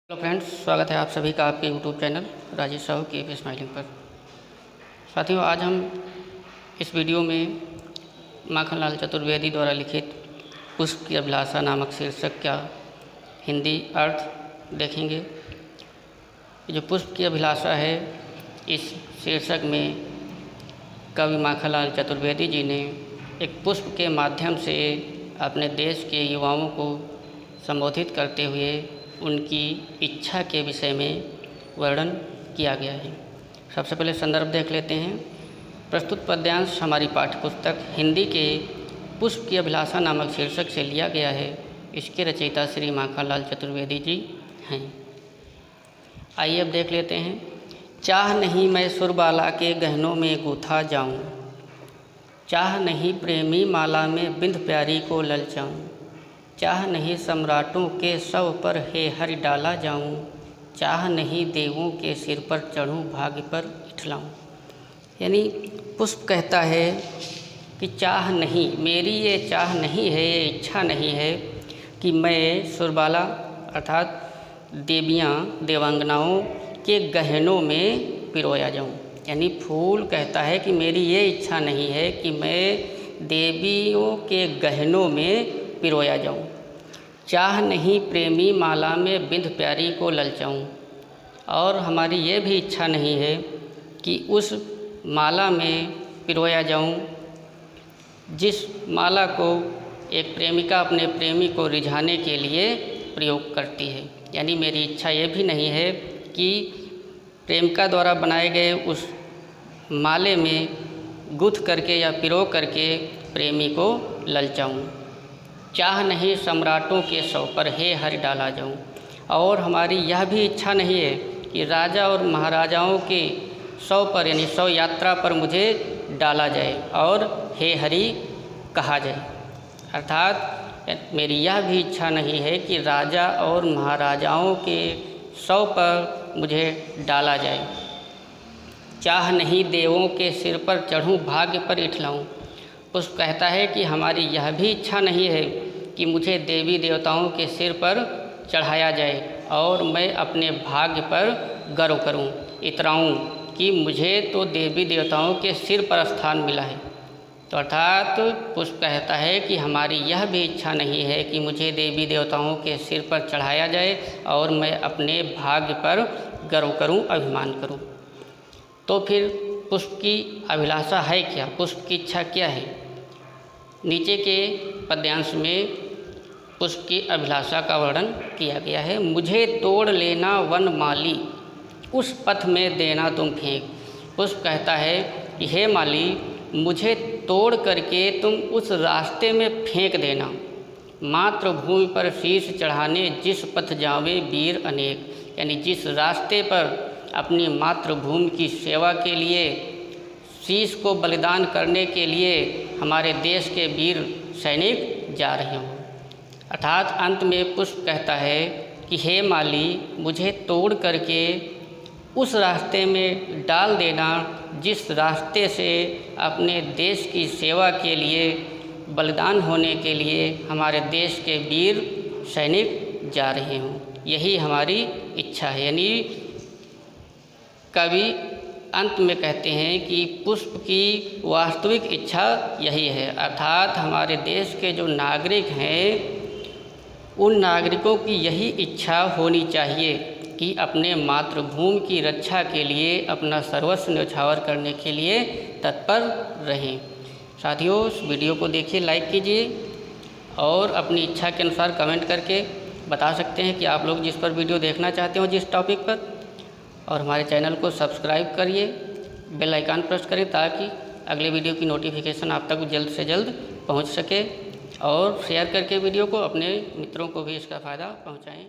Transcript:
Hello friends, स्वागत है आप सभी का आपके यूट्यूब चैनल राजेश साहू के स्माइलिंग पर। साथियों, आज हम इस वीडियो में माखनलाल चतुर्वेदी द्वारा लिखित पुष्प की अभिलाषा नामक शीर्षक का हिंदी अर्थ देखेंगे। जो पुष्प की अभिलाषा है, इस शीर्षक में कवि माखनलाल चतुर्वेदी जी ने एक पुष्प के माध्यम से अपने देश के युवाओं को संबोधित करते हुए उनकी इच्छा के विषय में वर्णन किया गया है। सबसे पहले संदर्भ देख लेते हैं। प्रस्तुत पद्यांश हमारी पाठ्यपुस्तक हिंदी के पुष्प की अभिलाषा नामक शीर्षक से लिया गया है। इसके रचयिता श्री माखनलाल चतुर्वेदी जी हैं। आइए अब देख लेते हैं। चाह नहीं मैं सुरबाला के गहनों में गूथा जाऊं, चाह नहीं प्रेमी माला में बिंद प्यारी को ललचाऊं, चाह नहीं सम्राटों के शव पर हे हरि डाला जाऊं, चाह नहीं देवों के सिर पर चढ़ूं भाग्य पर इठलाऊं। यानी पुष्प कहता है कि चाह नहीं, मेरी ये चाह नहीं है, ये इच्छा नहीं है कि मैं सुरबाला अर्थात देवांगनाओं के गहनों में पिरोया जाऊं। यानी फूल कहता है कि मेरी ये इच्छा नहीं है कि मैं देवियों के गहनों में पिरोया जाऊं। चाह नहीं प्रेमी माला में बिंद प्यारी को ललचाऊं। और हमारी ये भी इच्छा नहीं है कि उस माला में पिरोया जाऊं जिस माला को एक प्रेमिका अपने प्रेमी को रिझाने के लिए प्रयोग करती है। यानी मेरी इच्छा ये भी नहीं है कि प्रेमिका द्वारा बनाए गए उस माले में गुथ करके या पिरो करके प्रेमी को ललचाऊं। चाह नहीं सम्राटों के शव पर हे हरि डाला जाऊं। और हमारी यह भी इच्छा नहीं है कि राजा और महाराजाओं के शव पर यानी शव यात्रा पर मुझे डाला जाए और हे हरि कहा जाए। अर्थात मेरी यह भी इच्छा नहीं है कि राजा और महाराजाओं के शव पर मुझे डाला जाए। चाह नहीं देवों के सिर पर चढ़ूं भाग्य पर इठलाऊं। पुष्प कहता है कि हमारी यह भी इच्छा नहीं है कि मुझे देवी देवताओं के सिर पर चढ़ाया जाए और मैं अपने भाग्य पर गर्व करूं, इतराऊं कि मुझे तो देवी देवताओं के सिर पर स्थान मिला है। तो अर्थात पुष्प कहता है कि हमारी यह भी इच्छा नहीं है कि मुझे देवी देवताओं के सिर पर चढ़ाया जाए और मैं अपने भाग्य पर गर्व करूं, अभिमान करूं। तो फिर पुष्प की अभिलाषा है क्या? पुष्प की इच्छा क्या है? नीचे के पद्यांश में पुष्प की अभिलाषा का वर्णन किया गया है। मुझे तोड़ लेना वन माली, उस पथ में देना तुम फेंक। पुष्प कहता है कि हे माली, मुझे तोड़ करके तुम उस रास्ते में फेंक देना। मातृभूमि पर शीश चढ़ाने जिस पथ जावे वीर अनेक। यानी जिस रास्ते पर अपनी मातृभूमि की सेवा के लिए, शीश को बलिदान करने के लिए हमारे देश के वीर सैनिक जा रहे हों। अर्थात अंत में पुष्प कहता है कि हे माली, मुझे तोड़ करके उस रास्ते में डाल देना जिस रास्ते से अपने देश की सेवा के लिए, बलिदान होने के लिए हमारे देश के वीर सैनिक जा रहे हों। यही हमारी इच्छा है। यानी कवि अंत में कहते हैं कि पुष्प की वास्तविक इच्छा यही है। अर्थात हमारे देश के जो नागरिक हैं, उन नागरिकों की यही इच्छा होनी चाहिए कि अपने मातृभूमि की रक्षा के लिए अपना सर्वस्व न्यौछावर करने के लिए तत्पर रहें। साथियों, इस वीडियो को देखिए, लाइक कीजिए और अपनी इच्छा के अनुसार कमेंट करके बता सकते हैं कि आप लोग जिस पर वीडियो देखना चाहते हो, जिस टॉपिक पर। और हमारे चैनल को सब्सक्राइब करिए, बेल आइकन प्रेस करें ताकि अगले वीडियो की नोटिफिकेशन आप तक जल्द से जल्द पहुंच सके। और शेयर करके वीडियो को अपने मित्रों को भी इसका फ़ायदा पहुंचाएं।